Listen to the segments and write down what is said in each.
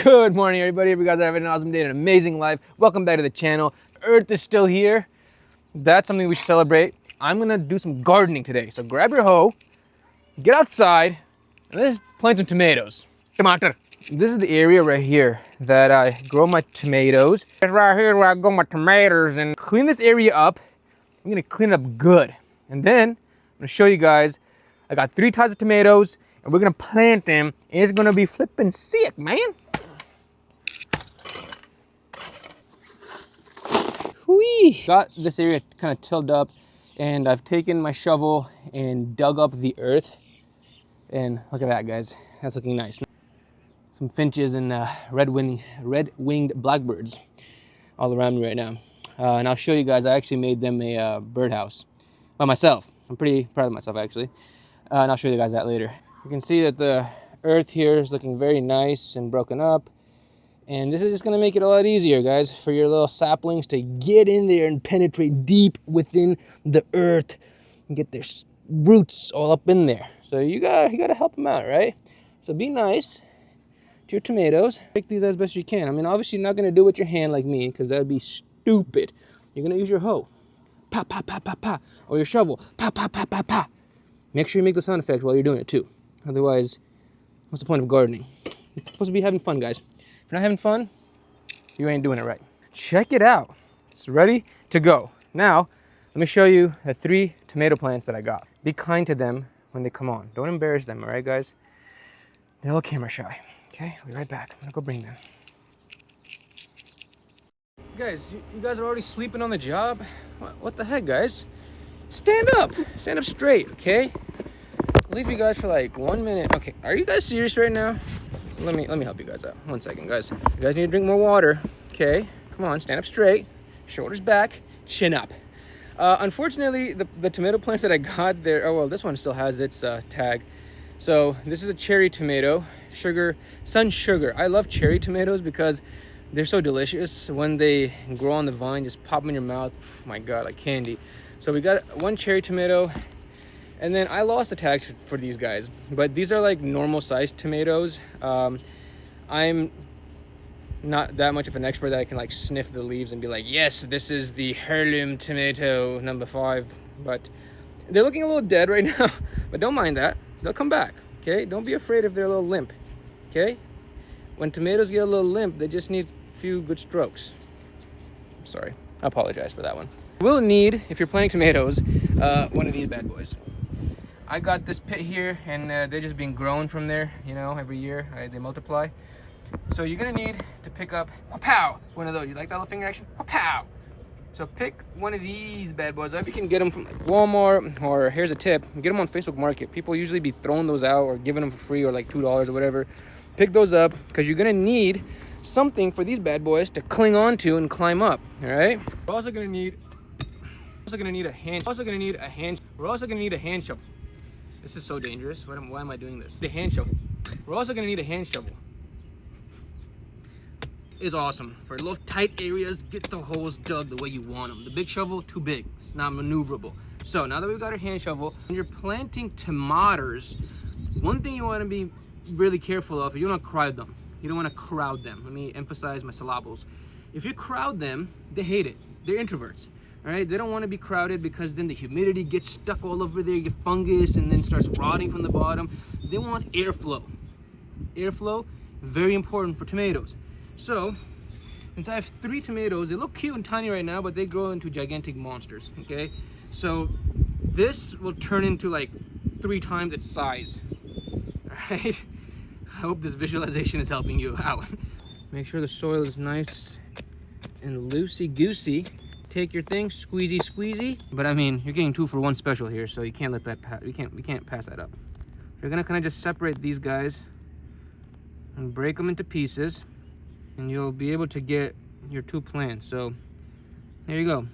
Good morning, everybody. Hope you guys are having an awesome day and an amazing life. Welcome back to the channel. Earth is still here. That's something we should celebrate. I'm gonna do some gardening today. So grab your hoe, get outside, and let's plant some tomatoes. Tomato. This is the area right here that I grow my tomatoes. It's right here where I grow my tomatoes and clean this area up. I'm gonna clean it up good. And then I'm gonna show you guys, I got 3 types of tomatoes and we're gonna plant them and it's gonna be flipping sick, man. Whee! Got this area kind of tilled up and I've taken my shovel and dug up the earth. And look at that, guys. That's looking nice. Some finches and red-winged blackbirds all around me right now. And I'll show you guys, I actually made them a birdhouse by myself. I'm pretty proud of myself, actually. And I'll show you guys that later. You can see that the earth here is looking very nice and broken up. And this is just gonna make it a lot easier, guys, for your little saplings to get in there and penetrate deep within the earth and get their roots all up in there. So you gotta help them out, right? So be nice to your tomatoes. Pick these as best you can. I mean, obviously you're not gonna do it with your hand like me, because that would be stupid. You're gonna use your hoe. Pa, pa, pa, pa, pa. Or your shovel. Pa, pa, pa, pa, pa. Make sure you make the sound effects while you're doing it too. Otherwise, what's the point of gardening? You're supposed to be having fun, guys. If you're not having fun, you ain't doing it right. Check it out. It's ready to go. Now, let me show you the 3 tomato plants that I got. Be kind to them when they come on. Don't embarrass them, all right, guys? They're a little camera shy. Okay, I'll be right back. I'm gonna go bring them. Guys, you guys are already sleeping on the job? What the heck, guys? Stand up. Stand up straight, okay? I'll leave you guys for like 1 minute. Okay, are you guys serious right now? Let me help you guys out. 1 second, guys. You guys need to drink more water, okay? Come on, stand up straight, shoulders back, chin up. Unfortunately, the tomato plants that I got there, oh well, this one still has its tag. So this is a cherry tomato, sun sugar. I love cherry tomatoes because they're so delicious. When they grow on the vine, just pop them in your mouth. Oh my God, like candy. So we got 1 cherry tomato. And then I lost the tag for these guys, but these are like normal sized tomatoes. I'm not that much of an expert that I can like sniff the leaves and be like, yes, this is the heirloom tomato number 5. But they're looking a little dead right now, but don't mind that. They'll come back, okay? Don't be afraid if they're a little limp, okay? When tomatoes get a little limp, they just need a few good strokes. I'm sorry, I apologize for that one. You will need, if you're planting tomatoes, one of these bad boys. I got this pit here and they're just being grown from there, you know, every year they multiply. So you're gonna need to pick up, pow, one of those. You like that little finger action? Pow. So pick one of these bad boys up. You can get them from like Walmart, or here's a tip, get them on Facebook Market. People usually be throwing those out or giving them for free or like $2 or whatever. Pick those up because you're gonna need something for these bad boys to cling on to and climb up, all right? We're also gonna need a hand shovel. This is so dangerous. Why am I doing this? The hand shovel. We're also gonna need a hand shovel. It's awesome for little tight areas. Get the holes dug the way you want them. The big shovel, too big. It's not maneuverable. So now that we've got our hand shovel, when you're planting tomatoes, one thing you want to be really careful of, you don't want to crowd them. You don't want to crowd them. Let me emphasize my syllables. If you crowd them, they hate it. They're introverts. All right, they don't want to be crowded because then the humidity gets stuck all over there, you get fungus and then starts rotting from the bottom. They want airflow. Airflow, very important for tomatoes. So, since I have 3 tomatoes, they look cute and tiny right now, but they grow into gigantic monsters, okay? So, this will turn into like 3 times its size, all right? I hope this visualization is helping you out. Make sure the soil is nice and loosey-goosey. Take your thing, squeezy, squeezy. But I mean, you're getting 2 for 1 special here, so you can't let that pass. We can't pass that up. You're gonna kind of just separate these guys and break them into pieces, and you'll be able to get your 2 plants. So there you go.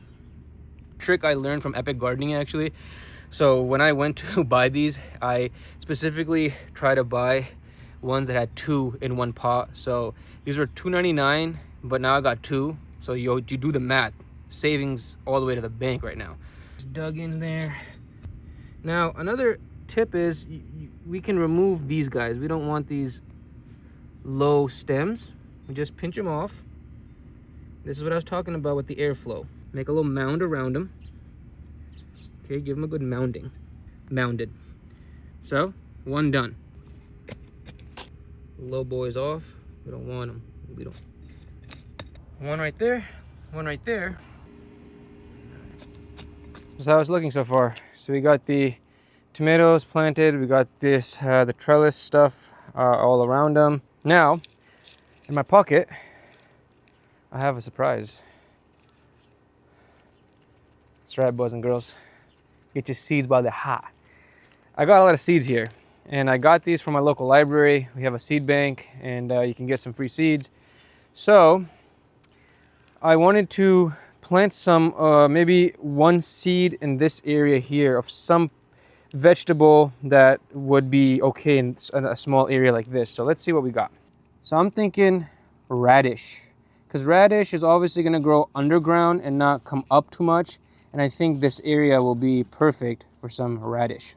Trick I learned from Epic Gardening, actually. So when I went to buy these, I specifically try to buy ones that had 2 in 1 pot. So these were $2.99, but now I got 2. So you do the math. Savings all the way to the bank right now. Just dug in there. Now another tip is we can remove these guys. We don't want these low stems. We just pinch them off. This is what I was talking about with the airflow. Make a little mound around them. Okay, give them a good mounding. Mounded. So, one done. Low boys off. We don't want them. We don't. One right there. One right there. This is how it's looking so far. So we got the tomatoes planted. We got this, the trellis stuff all around them. Now, in my pocket, I have a surprise. That's right, boys and girls. Get your seeds while they're hot. I got a lot of seeds here, and I got these from my local library. We have a seed bank, and you can get some free seeds. So, I wanted to plant some, maybe one seed in this area here of some vegetable that would be okay in a small area like this. So let's see what we got. So I'm thinking radish, because radish is obviously going to grow underground and not come up too much, and I think this area will be perfect for some radish.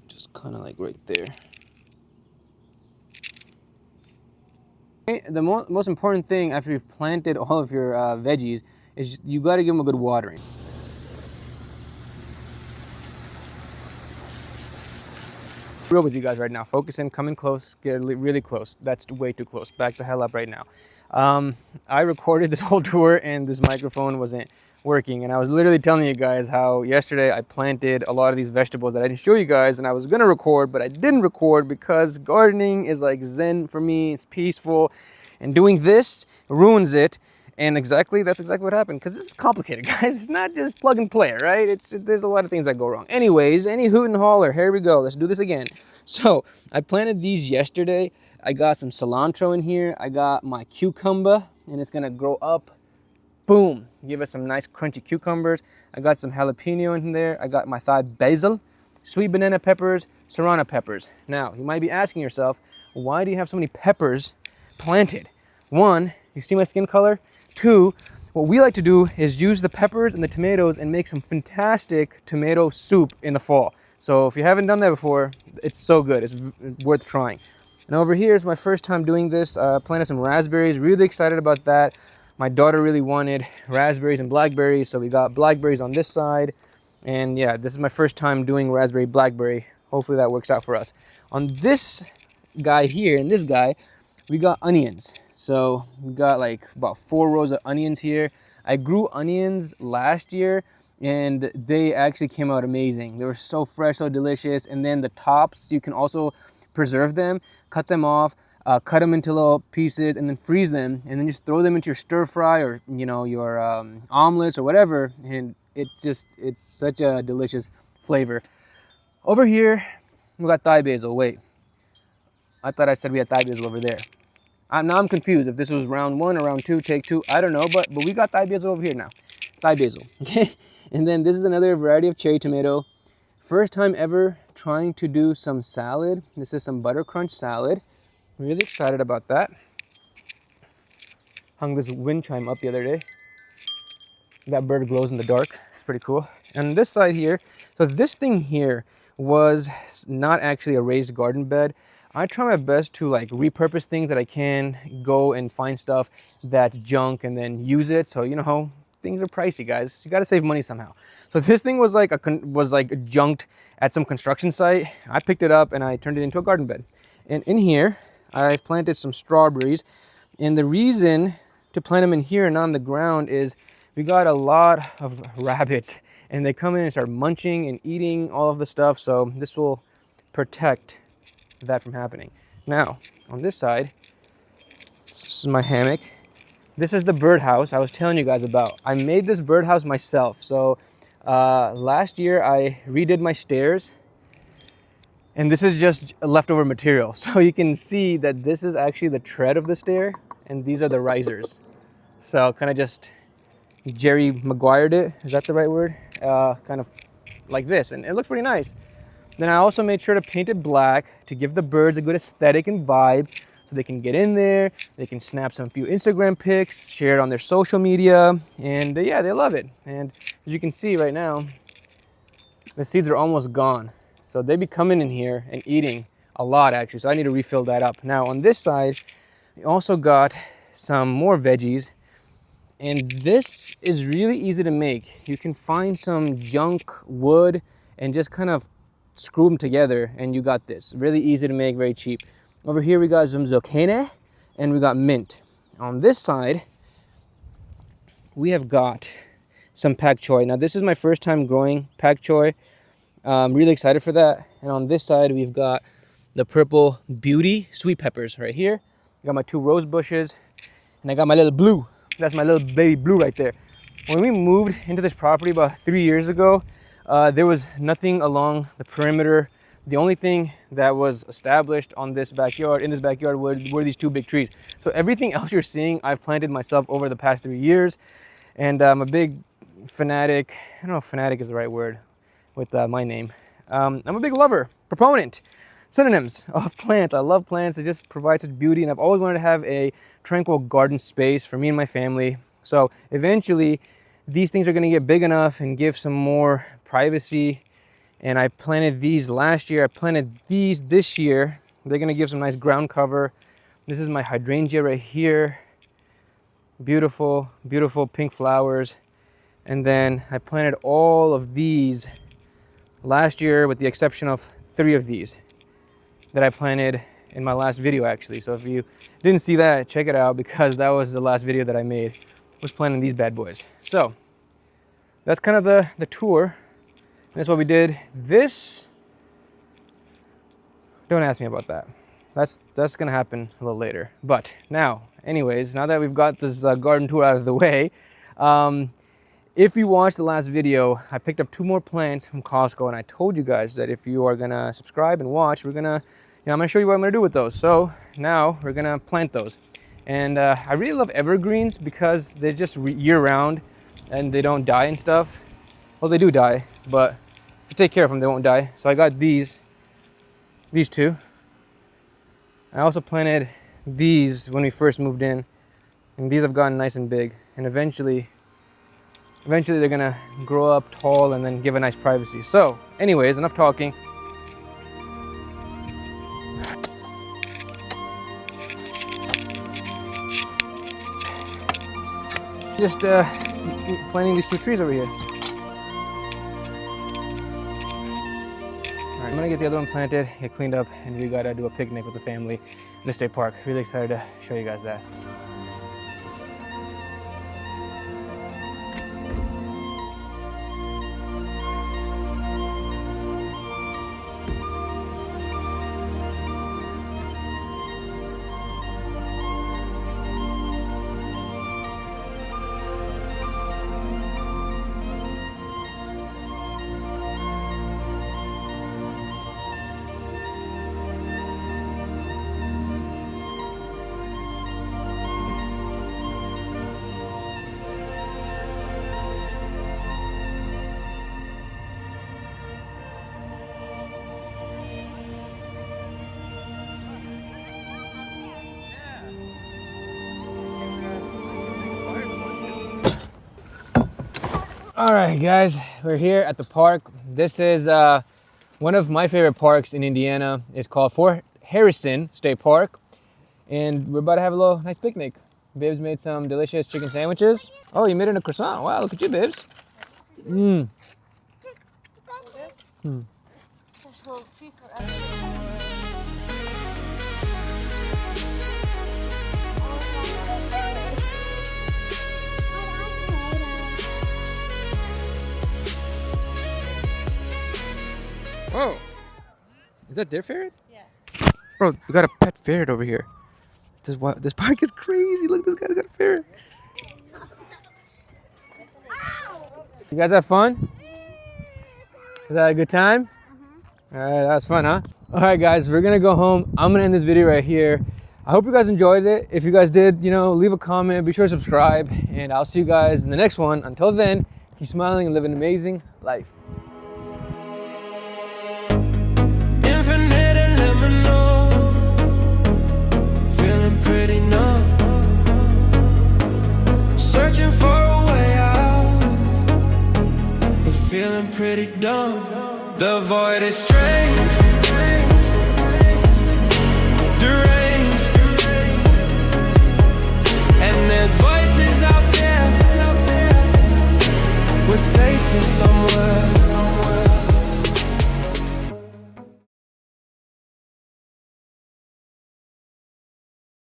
Just kind of like right there. The most important thing after you've planted all of your veggies is you got to give them a good watering. Real with you guys right now. Focus in, come in close, get really close. That's way too close. Back the hell up right now. I recorded this whole tour and this microphone wasn't working, and I was literally telling you guys how yesterday I planted a lot of these vegetables that I didn't show you guys, and I was gonna record, but I didn't record because gardening is like zen for me. It's peaceful, and doing this ruins it. And that's exactly what happened, because this is complicated, guys. It's not just plug and play, right? There's a lot of things that go wrong. Anyways, any hoot and holler, here we go. Let's do this again. So I planted these yesterday. I got some cilantro in here. I got my cucumber, and it's gonna grow up. Boom, give us some nice crunchy cucumbers. I got some jalapeno in there. I got my Thai basil, sweet banana peppers, serrano peppers. Now, you might be asking yourself, why do you have so many peppers planted? One, you see my skin color? Two, what we like to do is use the peppers and the tomatoes and make some fantastic tomato soup in the fall. So if you haven't done that before, it's so good. It's worth trying. And over here is my first time doing this. Planted some raspberries. Really excited about that. My daughter really wanted raspberries and blackberries, so we got blackberries on this side. And yeah, this is my first time doing raspberry blackberry. Hopefully that works out for us. On this guy here and this guy, we got onions. So we got like about 4 rows of onions here. I grew onions last year and they actually came out amazing. They were so fresh, so delicious. And then the tops, you can also preserve them, cut them off, cut them into little pieces and then freeze them, and then just throw them into your stir fry or your omelets or whatever, and it's such a delicious flavor. Over here we got Thai basil. Wait, I thought I said we had Thai basil over there. Now I'm confused if this was round 1 or round 2, take 2, I don't know, but we got Thai basil over here now. Thai basil, okay? And then this is another variety of cherry tomato. First time ever trying to do some salad. This is some butter crunch salad. Really excited about that. Hung this wind chime up the other day. That bird glows in the dark. It's pretty cool. And this side here, so this thing here was not actually a raised garden bed. I try my best to like repurpose things that I can, go and find stuff that's junk and then use it. So things are pricey, guys. You got to save money somehow. So this thing was like junked at some construction site. I picked it up and I turned it into a garden bed. And in here, I've planted some strawberries. And the reason to plant them in here and on the ground is we got a lot of rabbits and they come in and start munching and eating all of the stuff. So this will protect that from happening. Now, on this side, this is my hammock. This is the birdhouse I was telling you guys about. I made this birdhouse myself. So last year I redid my stairs, and this is just leftover material. So you can see that this is actually the tread of the stair, and these are the risers. So kind of just Jerry Maguired it. Is that the right word? Kind of like this, and it looks pretty nice. Then I also made sure to paint it black to give the birds a good aesthetic and vibe, so they can get in there, they can snap some few Instagram pics, share it on their social media, and yeah, they love it. And as you can see right now, the seeds are almost gone. So they be coming in here and eating a lot actually, so I need to refill that up. Now on this side, we also got some more veggies, and this is really easy to make. You can find some junk wood and just kind of screw them together, and you got this. Really easy to make, very cheap. Over here we got some zucchini, and we got mint. On this side, we have got some pak choi. Now this is my first time growing pak choi. I'm really excited for that. And on this side, we've got the purple beauty sweet peppers right here. I got my 2 rose bushes, and I got my little blue. That's my little baby blue right there. When we moved into this property about 3 years ago, there was nothing along the perimeter. The only thing that was established on this backyard, in this backyard, were these 2 big trees. So everything else you're seeing, I've planted myself over the past 3 years. And I'm a big fanatic, I don't know if fanatic is the right word with my name. I'm a big lover, proponent, synonyms of plants. I love plants. They just provide such beauty, and I've always wanted to have a tranquil garden space for me and my family. So eventually these things are going to get big enough and give some more privacy. And I planted these last year. I planted these this year. They're going to give some nice ground cover. This is my hydrangea right here. Beautiful, beautiful pink flowers. And then I planted all of these last year, with the exception of 3 of these that I planted in my last video actually. So if you didn't see that, check it out, because that was the last video that I made, was planting these bad boys. So that's kind of the tour. And that's what we did. This, don't ask me about that. That's gonna happen a little later. But now, anyways, now that we've got this garden tour out of the way, if you watched the last video, I picked up 2 more plants from Costco, and I told you guys that if you are gonna subscribe and watch, I'm gonna show you what I'm gonna do with those. So now we're gonna plant those. And I really love evergreens because they're just year-round and they don't die and stuff. Well, they do die, but if you take care of them, they won't die. So I got these 2. I also planted these when we first moved in, and these have gotten nice and big, and eventually they're gonna grow up tall and then give a nice privacy. So anyways, enough talking. Just planting these 2 trees over here. All right, I'm gonna get the other one planted, get cleaned up, and we gotta do a picnic with the family in the state park. Really excited to show you guys that. All right, guys, we're here at the park. This is one of my favorite parks in Indiana. It's called Fort Harrison State Park, and we're about to have a little nice picnic. Bibs made some delicious chicken sandwiches. Oh, you made it in a croissant. Wow, look at you, Bibs. Mmm. Mm. Whoa, is that their ferret? Yeah. Bro, we got a pet ferret over here. This park is crazy. Look, this guy's got a ferret. You guys have fun? Was that a good time? All right, that was fun, huh? All right, guys, we're gonna go home. I'm gonna end this video right here. I hope you guys enjoyed it. If you guys did, leave a comment, be sure to subscribe, and I'll see you guys in the next one. Until then, keep smiling and live an amazing life. Pretty numb, searching for a way out, but feeling pretty dumb. The void is strange.